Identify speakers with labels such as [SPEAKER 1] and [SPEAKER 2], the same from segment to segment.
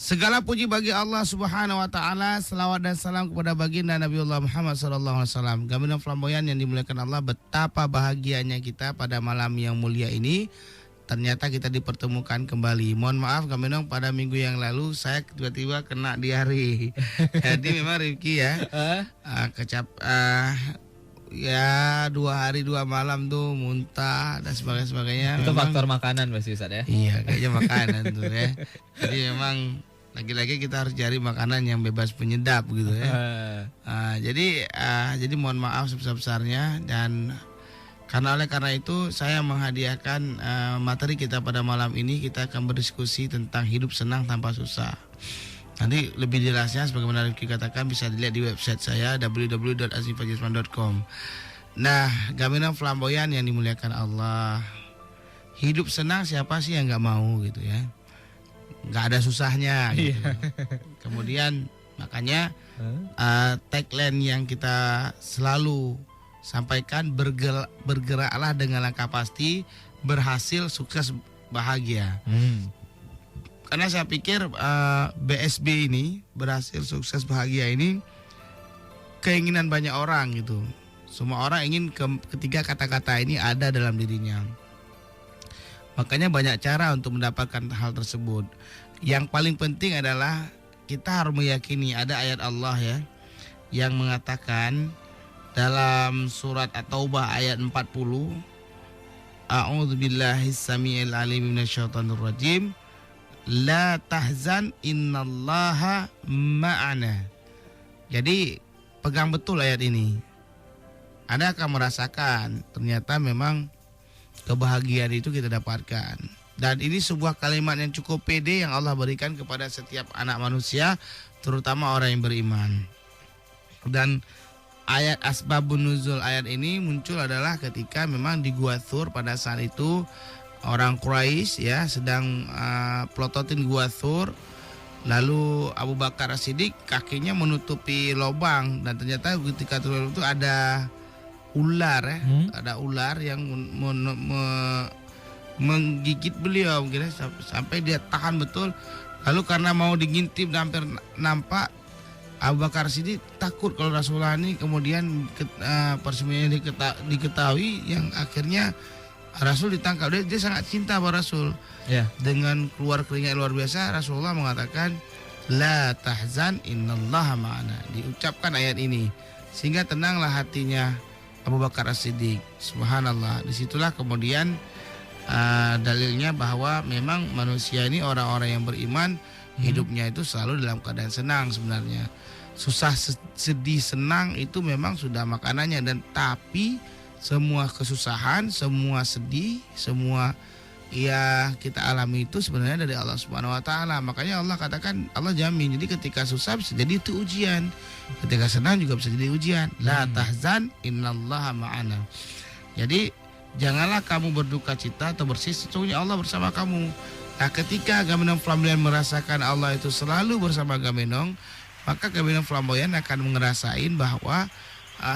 [SPEAKER 1] Segala puji bagi Allah Subhanahu wa taala, selawat dan salam kepada baginda Nabiullah Muhammad sallallahu alaihi wasallam. Gaminan flamboyan yang dimuliakan Allah, betapa bahagianya kita pada malam yang mulia ini. Ternyata kita dipertemukan kembali. Mohon maaf Gaminong, pada minggu yang lalu saya tiba-tiba kena diare. Jadi memang Rifki ya, ya 2 hari 2 malam tuh muntah dan sebagainya.
[SPEAKER 2] Itu
[SPEAKER 1] memang,
[SPEAKER 2] faktor makanan pasti Ustaz ya.
[SPEAKER 1] Iya, kayaknya makanan tuh ya. Jadi memang lagi-lagi kita harus cari makanan yang bebas penyedap gitu ya. Jadi mohon maaf sebesar-besarnya, dan karena itu saya menghadiahkan materi kita pada malam ini. Kita akan berdiskusi tentang hidup senang tanpa susah. Nanti lebih jelasnya sebagaimana Rifki katakan bisa dilihat di website saya www.azifajisman.com. Nah, gaminan flamboyan yang dimuliakan Allah, hidup senang siapa sih yang nggak mau gitu ya? Nggak ada susahnya gitu. Kemudian makanya tagline yang kita selalu sampaikan, bergeraklah dengan langkah pasti, berhasil, sukses, bahagia. Karena saya pikir BSB ini, berhasil, sukses, bahagia ini keinginan banyak orang gitu. Semua orang ingin ketiga kata-kata ini ada dalam dirinya. Makanya banyak cara untuk mendapatkan hal tersebut. Yang paling penting adalah kita harus meyakini ada ayat Allah ya yang mengatakan dalam surat At-Taubah ayat 40, A'udzubillahi samiil alim minasyaitonir rajim, la tahzan innallaha ma'ana. Jadi pegang betul ayat ini. Anda akan merasakan ternyata memang kebahagiaan itu kita dapatkan. Dan ini sebuah kalimat yang cukup pede yang Allah berikan kepada setiap anak manusia, terutama orang yang beriman. Dan ayat asbabun nuzul ayat ini muncul adalah ketika memang di Gua Thur pada saat itu orang Quraisy ya sedang pelototin Gua Thur. Lalu Abu Bakar As-Siddiq kakinya menutupi lubang, dan ternyata ketika itu ada ular ya, ada ular yang menggigit beliau gitu, sampai dia tahan betul. Lalu karena mau digintip dan hampir nampak, Abu Bakar Siddiq takut kalau Rasulullah ini kemudian persembunyian diketahui, yang akhirnya Rasul ditangkap. Dia sangat cinta pada Rasul. Dengan keluar keringat luar biasa, Rasulullah mengatakan la tahzan innallaha ma'ana. Diucapkan ayat ini sehingga tenanglah hatinya Abu Bakar As-Siddiq. Subhanallah. Disitulah kemudian dalilnya bahwa memang manusia ini, orang-orang yang beriman, hidupnya itu selalu dalam keadaan senang sebenarnya. Susah, sedih, senang itu memang sudah makanannya. Dan tapi semua kesusahan, semua sedih, semua ya kita alami itu sebenarnya dari Allah Subhanahu wa taala. Makanya Allah katakan, Allah jamin. Jadi ketika susah bisa jadi itu ujian, ketika senang juga bisa jadi ujian. La tahzan innallaha ma'ana. Jadi janganlah kamu berduka cita atau bersedih, sesungguhnya Allah bersama kamu. Nah, ketika Gaminong Flamboyan merasakan Allah itu selalu bersama Gaminong, maka Gaminong Flamboyan akan ngerasain bahwa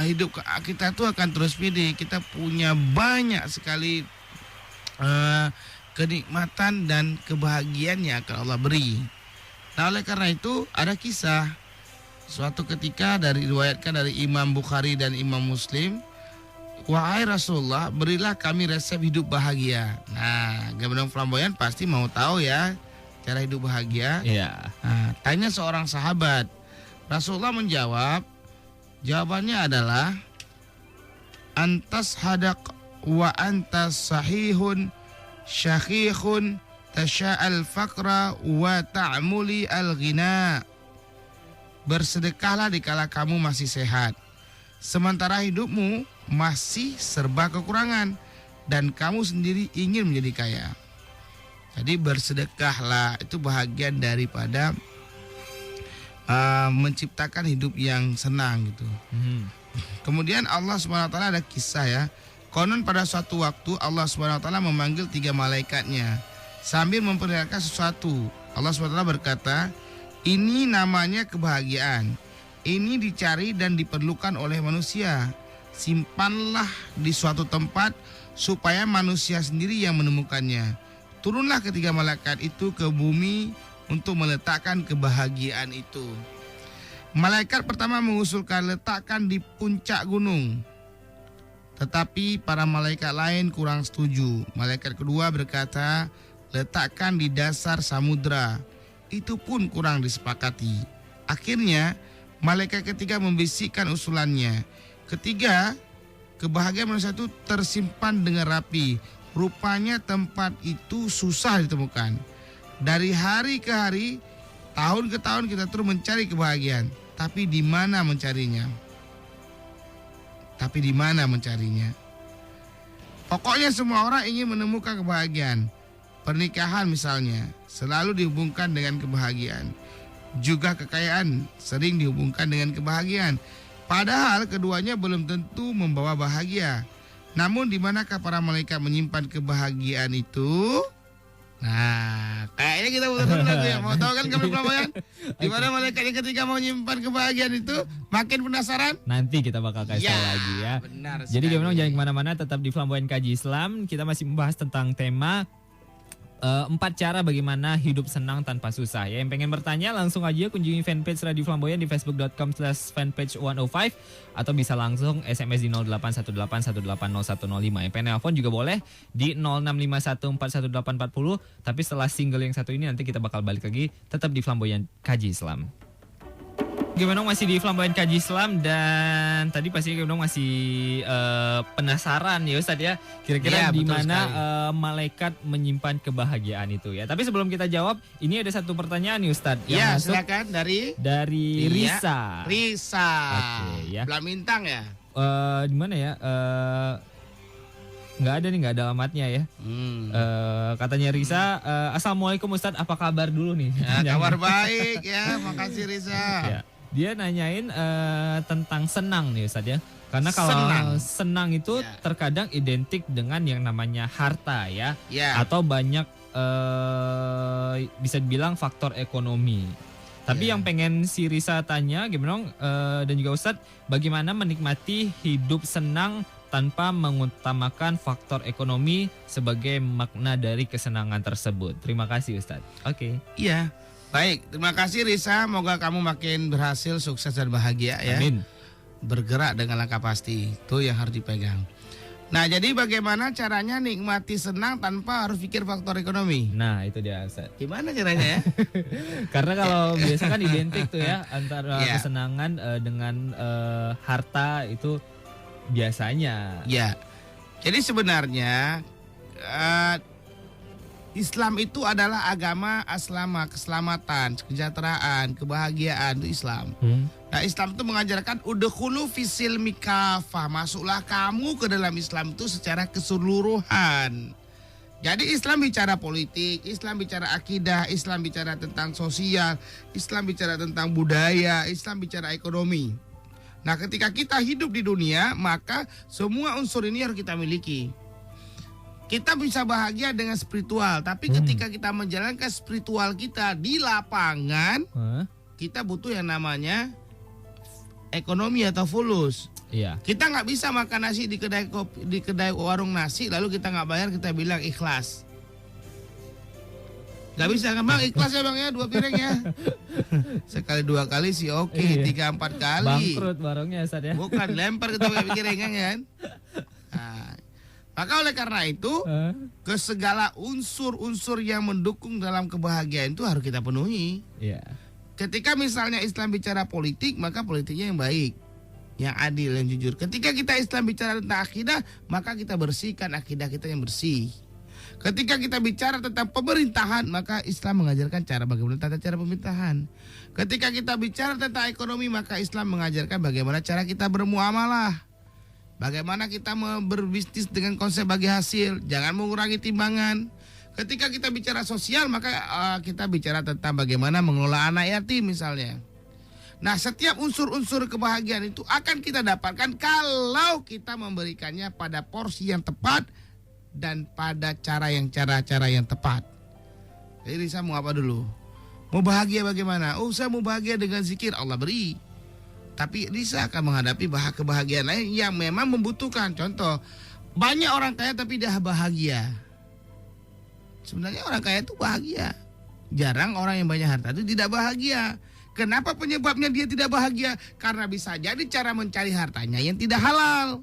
[SPEAKER 1] hidup kita tuh akan terus pede. Kita punya banyak sekali kenikmatan dan kebahagiaan yang akan Allah beri. Nah, oleh karena itu ada kisah suatu ketika diriwayatkan dari Imam Bukhari dan Imam Muslim, wahai Rasulullah, berilah kami resep hidup bahagia. Nah, Gaminong Flamboyan pasti mau tahu ya cara hidup bahagia. Nah, tanya seorang sahabat. Rasulullah menjawab, jawabannya adalah antas hadak wa antas sahihun syakhihun tasha'al faqra wa ta'muli al-ghina. Bersedekahlah dikala kamu masih sehat, sementara hidupmu masih serba kekurangan dan kamu sendiri ingin menjadi kaya. Jadi bersedekahlah, itu bahagian daripada menciptakan hidup yang senang gitu. Kemudian Allah SWT ada kisah ya. Konon pada suatu waktu Allah SWT memanggil 3 malaikatnya sambil memperlihatkan sesuatu. Allah SWT berkata, ini namanya kebahagiaan. Ini dicari dan diperlukan oleh manusia. Simpanlah di suatu tempat supaya manusia sendiri yang menemukannya. Turunlah ketiga malaikat itu ke bumi untuk meletakkan kebahagiaan itu. Malaikat pertama mengusulkan letakkan di puncak gunung. Tetapi para malaikat lain kurang setuju. Malaikat kedua berkata, letakkan di dasar samudra. Itu pun kurang disepakati. Akhirnya, malaikat ketiga membisikkan usulannya. Ketiga, kebahagiaan manusia itu tersimpan dengan rapi. Rupanya tempat itu susah ditemukan. Dari hari ke hari, tahun ke tahun kita terus mencari kebahagiaan. Tapi di mana mencarinya? Pokoknya semua orang ingin menemukan kebahagiaan. Pernikahan misalnya selalu dihubungkan dengan kebahagiaan. Juga kekayaan sering dihubungkan dengan kebahagiaan. Padahal keduanya belum tentu membawa bahagia. Namun di manakah para malaikat menyimpan kebahagiaan itu? Nah, kayaknya kita butuh tahu ya. Mau tahu kan kami Flamboyan? Di mana malaikatnya ketika mau menyimpan kebahagiaan itu? Makin penasaran?
[SPEAKER 2] Nanti kita bakal kasih tahu lagi ya.
[SPEAKER 1] Benar
[SPEAKER 2] Jadi
[SPEAKER 1] sekali.
[SPEAKER 2] gimana jangan kemana-mana, tetap di Flamboyan Kaji Islam. Kita masih membahas tentang tema 4 cara bagaimana hidup senang tanpa susah ya. Yang pengen bertanya langsung aja kunjungi fanpage Radio Flamboyan di facebook.com/fanpage105 atau bisa langsung SMS di 0818180105. Yang pengen telepon juga boleh di 0651418440. Tapi setelah single yang satu ini nanti kita bakal balik lagi tetap di Flamboyan Kaji Islam. Gimana masih di Flamboyan Kaji Islam, dan tadi pasti gimana masih penasaran ya Ustadz ya, kira-kira
[SPEAKER 1] Ya,
[SPEAKER 2] di
[SPEAKER 1] betul
[SPEAKER 2] mana
[SPEAKER 1] sekali.
[SPEAKER 2] malaikat menyimpan kebahagiaan itu ya. Tapi sebelum kita jawab, ini ada satu pertanyaan nih Ustadz yang
[SPEAKER 1] Ya,
[SPEAKER 2] masuk
[SPEAKER 1] silakan dari
[SPEAKER 2] dari
[SPEAKER 1] Iya.
[SPEAKER 2] Risa.
[SPEAKER 1] Risa.
[SPEAKER 2] Oke, ya.
[SPEAKER 1] Belamintang ya?
[SPEAKER 2] Di mana ya? Nggak ada alamatnya ya. Katanya Risa, Assalamualaikum Ustadz, apa kabar dulu nih?
[SPEAKER 1] Ya, kabar baik ya, makasih Risa.
[SPEAKER 2] Ya. Dia nanyain tentang senang nih Ustadz ya. Karena kalau senang itu
[SPEAKER 1] Ya.
[SPEAKER 2] terkadang identik dengan yang namanya harta ya.
[SPEAKER 1] Ya.
[SPEAKER 2] Atau banyak bisa dibilang faktor ekonomi. Tapi
[SPEAKER 1] Ya.
[SPEAKER 2] yang pengen si Risa tanya gimana dan juga Ustadz, bagaimana menikmati hidup senang tanpa mengutamakan faktor ekonomi sebagai makna dari kesenangan tersebut. Terima kasih Ustadz. Oke.
[SPEAKER 1] Iya. Baik, terima kasih Risa. Moga kamu makin berhasil, sukses dan bahagia ya.
[SPEAKER 2] Amin.
[SPEAKER 1] Bergerak dengan langkah pasti, itu yang harus dipegang. Nah, jadi bagaimana caranya nikmati senang tanpa harus pikir faktor ekonomi?
[SPEAKER 2] Nah itu dia Ustadz.
[SPEAKER 1] Gimana caranya ya?
[SPEAKER 2] Karena kalau biasa kan identik tuh ya antara
[SPEAKER 1] Iya.
[SPEAKER 2] kesenangan dengan harta itu biasanya.
[SPEAKER 1] Ya. Jadi sebenarnya Islam itu adalah agama aslama, keselamatan, kesejahteraan, kebahagiaan, itu Islam. Nah, Islam itu mengajarkan udkhulu fisil mikafah, masuklah kamu ke dalam Islam itu secara keseluruhan. Jadi Islam bicara politik, Islam bicara akidah, Islam bicara tentang sosial, Islam bicara tentang budaya, Islam bicara ekonomi. Nah, ketika kita hidup di dunia, maka semua unsur ini harus kita miliki. Kita bisa bahagia dengan spiritual, tapi ketika kita menjalankan spiritual kita di lapangan, kita butuh yang namanya ekonomi atau fulus.
[SPEAKER 2] Iya.
[SPEAKER 1] Kita nggak bisa makan nasi di kedai kopi, di kedai warung nasi, lalu kita nggak bayar, kita bilang ikhlas. Nggak bisa kan bang, ikhlas ya bang ya, 2 piring ya. Sekali 2 kali sih oke,
[SPEAKER 2] Iya.
[SPEAKER 1] 3-4 kali.
[SPEAKER 2] Bangkrut warungnya Ustadz ya.
[SPEAKER 1] Bukan, lempar kita pakai piring kan. Nah, maka oleh karena itu, ke segala unsur-unsur yang mendukung dalam kebahagiaan itu harus kita penuhi.
[SPEAKER 2] Iya.
[SPEAKER 1] Ketika misalnya Islam bicara politik, maka politiknya yang baik, yang adil, yang jujur. Ketika kita Islam bicara tentang akidah, maka kita bersihkan akidah kita yang bersih. Ketika kita bicara tentang pemerintahan, maka Islam mengajarkan cara bagaimana tata cara pemerintahan. Ketika kita bicara tentang ekonomi, maka Islam mengajarkan bagaimana cara kita bermuamalah. Bagaimana kita berbisnis dengan konsep bagi hasil, jangan mengurangi timbangan. Ketika kita bicara sosial, maka kita bicara tentang bagaimana mengelola anak yatim misalnya. Nah, setiap unsur-unsur kebahagiaan itu akan kita dapatkan kalau kita memberikannya pada porsi yang tepat dan pada cara yang tepat. Jadi Risa mau apa dulu? Mau bahagia bagaimana? Oh, saya mau bahagia dengan zikir, Allah beri. Tapi Risa akan menghadapi kebahagiaan lain yang memang membutuhkan. Contoh, banyak orang kaya tapi dia bahagia. Sebenarnya orang kaya itu bahagia. jarang orang yang banyak harta itu tidak bahagia. Kenapa penyebabnya dia tidak bahagia? Karena bisa jadi cara mencari hartanya yang tidak halal.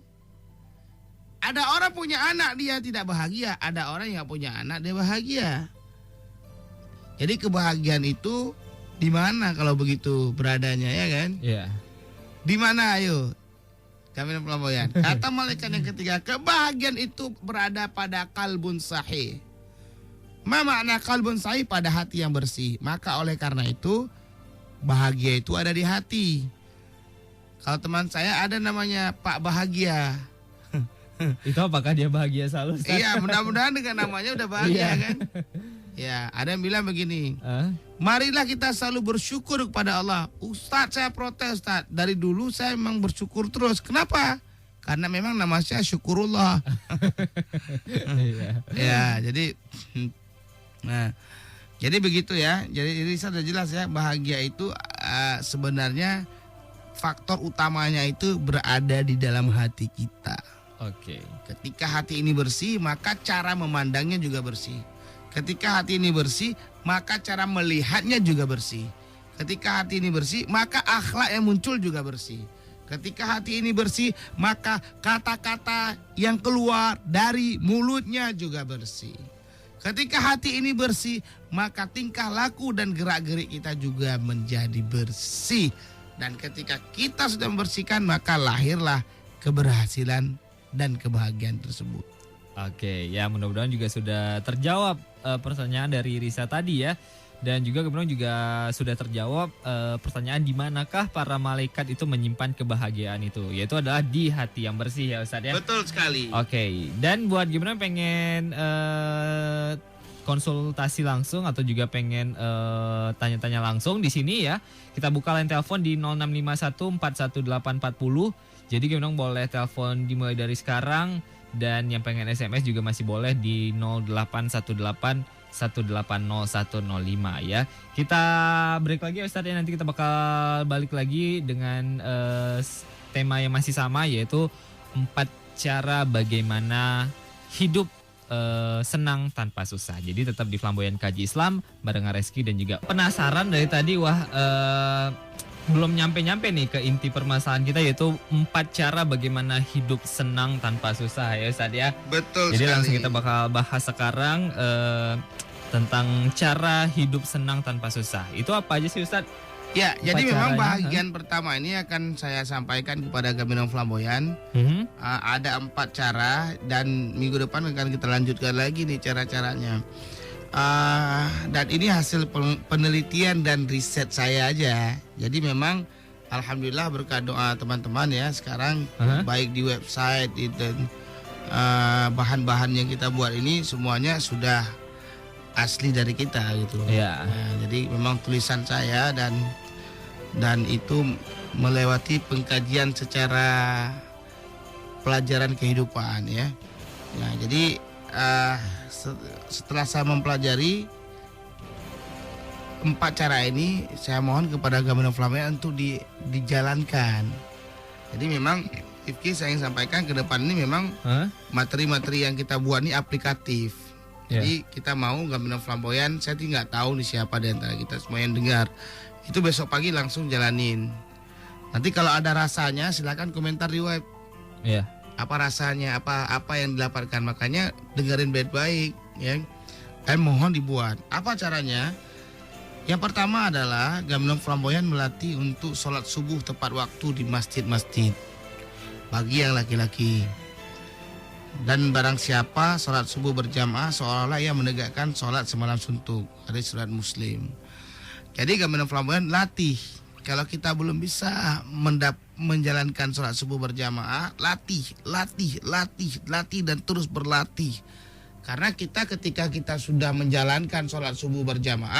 [SPEAKER 1] Ada orang punya anak dia tidak bahagia, ada orang yang punya anak dia bahagia. Jadi kebahagiaan itu di mana kalau begitu beradanya, ya kan?
[SPEAKER 2] Iya.
[SPEAKER 1] Di mana, ayo? Kami Flamboyan. Kata malaikat yang ketiga, kebahagiaan itu berada pada kalbun sahih. Ma makna kalbun sahih? Pada hati yang bersih. Maka oleh karena itu bahagia itu ada di hati. Kalau teman saya ada namanya Pak Bahagia.
[SPEAKER 2] Itu apakah dia bahagia selalu, Ustaz?
[SPEAKER 1] Iya, mudah-mudahan dengan namanya udah bahagia
[SPEAKER 2] Iya.
[SPEAKER 1] kan? Ya, ada yang bilang begini.
[SPEAKER 2] Hah?
[SPEAKER 1] Marilah kita selalu bersyukur kepada Allah. Ustadz, saya protes, Ustadz. Dari dulu saya memang bersyukur terus. Kenapa? Karena memang nama saya Syukurullah.
[SPEAKER 2] Iya.
[SPEAKER 1] Ya, jadi nah, jadi begitu ya. Jadi sudah jelas ya, bahagia itu sebenarnya faktor utamanya itu berada di dalam hati kita.
[SPEAKER 2] Oke.
[SPEAKER 1] Ketika hati ini bersih, maka cara memandangnya juga bersih. Ketika hati ini bersih, maka cara melihatnya juga bersih. Ketika hati ini bersih, maka akhlak yang muncul juga bersih. Ketika hati ini bersih, maka kata-kata yang keluar dari mulutnya juga bersih. Ketika hati ini bersih, maka tingkah laku dan gerak-gerik kita juga menjadi bersih. Dan ketika kita sudah membersihkan, maka lahirlah keberhasilan dan kebahagiaan tersebut.
[SPEAKER 2] Oke, ya mudah-mudahan juga sudah terjawab pertanyaan dari Risa tadi ya. Dan juga kemudian juga sudah terjawab pertanyaan di manakah para malaikat itu menyimpan kebahagiaan itu. Yaitu adalah di hati yang bersih ya Ustaz ya.
[SPEAKER 1] Betul sekali.
[SPEAKER 2] Oke, dan buat gimana pengen konsultasi langsung atau juga pengen tanya-tanya langsung di sini ya. Kita buka line telepon di 0651418840. Jadi memang boleh telepon dimulai dari sekarang. Dan yang pengen SMS juga masih boleh di 0818180105 ya. Kita break lagi ya Ustadz ya. Nanti kita bakal balik lagi dengan tema yang masih sama, yaitu 4 cara bagaimana hidup senang tanpa susah. Jadi tetap di Flamboyan Kaji Islam bareng Reski dan juga penasaran dari tadi. Belum nyampe-nyampe nih ke inti permasalahan kita, yaitu 4 cara bagaimana hidup senang tanpa susah ya Ustadz ya.
[SPEAKER 1] Betul
[SPEAKER 2] Jadi
[SPEAKER 1] sekali.
[SPEAKER 2] langsung kita bakal bahas sekarang tentang cara hidup senang tanpa susah. Itu apa aja sih Ustadz?
[SPEAKER 1] Ya, jadi memang
[SPEAKER 2] caranya,
[SPEAKER 1] bagian pertama ini akan saya sampaikan kepada Gabinong Flamboyan. Ada 4 cara dan minggu depan akan kita lanjutkan lagi nih cara-caranya. Dan ini hasil penelitian dan riset saya aja. Jadi memang alhamdulillah berkat doa teman-teman ya, sekarang baik di website itu bahan-bahan yang kita buat ini semuanya sudah asli dari kita gitu.
[SPEAKER 2] Iya.
[SPEAKER 1] Nah, jadi memang tulisan saya dan itu melewati pengkajian secara pelajaran kehidupan ya. Nah, jadi setelah saya mempelajari 4 cara ini, saya mohon kepada Gabinong Flamboyan untuk dijalankan. Jadi memang Ifki saya ingin sampaikan ke depan ini memang materi-materi yang kita buat ini aplikatif. Jadi kita mau Gabinong Flamboyan, saya tidak tahu nih siapa di antara kita semua yang dengar. Itu besok pagi langsung jalanin. Nanti kalau ada rasanya silakan komentar di web.
[SPEAKER 2] Iya.
[SPEAKER 1] Apa rasanya, apa yang didapatkan, makanya dengerin baik-baik ya. Dan mohon dibuat. Apa caranya? Yang pertama adalah Gabinong Flamboyan melatih untuk sholat subuh tepat waktu di masjid-masjid bagi yang laki-laki. Dan barang siapa sholat subuh berjamaah seolah-olah ia menegakkan sholat semalam suntuk. Hadis riwayat Muslim. Jadi Gabinong Flamboyan latih. Kalau kita belum bisa menjalankan sholat subuh berjamaah, latih dan terus berlatih. Karena kita ketika kita sudah menjalankan sholat subuh berjamaah,